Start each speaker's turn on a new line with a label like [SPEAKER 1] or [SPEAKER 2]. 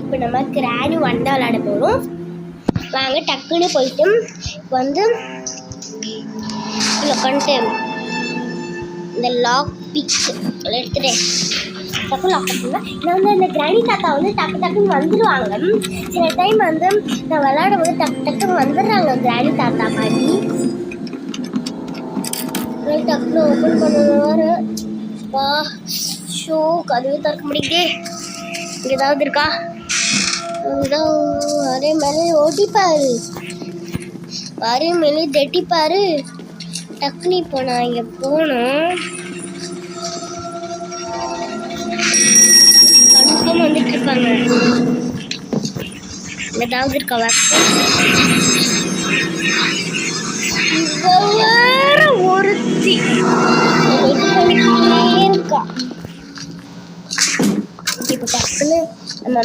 [SPEAKER 1] இப்போ நம்ம கிராணி வண்டா விளையாட போகிறோம். வாங்க டக்குன்னு போயிட்டு இப்போ வந்து இதில் உட்காந்துட்டு இந்த லாக் பிக் எடுத்துட்டேன். டக்கு லாக் பண்ணுவேன். நான் வந்து அந்த கிராணி தாத்தா வந்து டக்கு டக்குன்னு வந்துடுவாங்க. சில டைம் வந்து நான் விளையாடும் போது டக்கு டக்குன்னு வந்துடுறாங்க கிராணி தாத்தா மாதிரி. டக்குன்னு ஓப்பன் பண்ணுவாரு. வா ஷோ கதவே திறக்க முடியுதே. இங்கே ஏதாவது இருக்கா? அதே மேலே ஓட்டிப்பாரு, அதே மேலே தட்டிப்பாரு. டக்குனு இப்போ நான் இங்கே போனோம். கன்ஃபார்ம் வந்துட்டு இருப்பாங்க. ஏதாவது இருக்கா? வேற ஒருத்தி இருக்கா. இப்போ டக்குன்னு நம்ம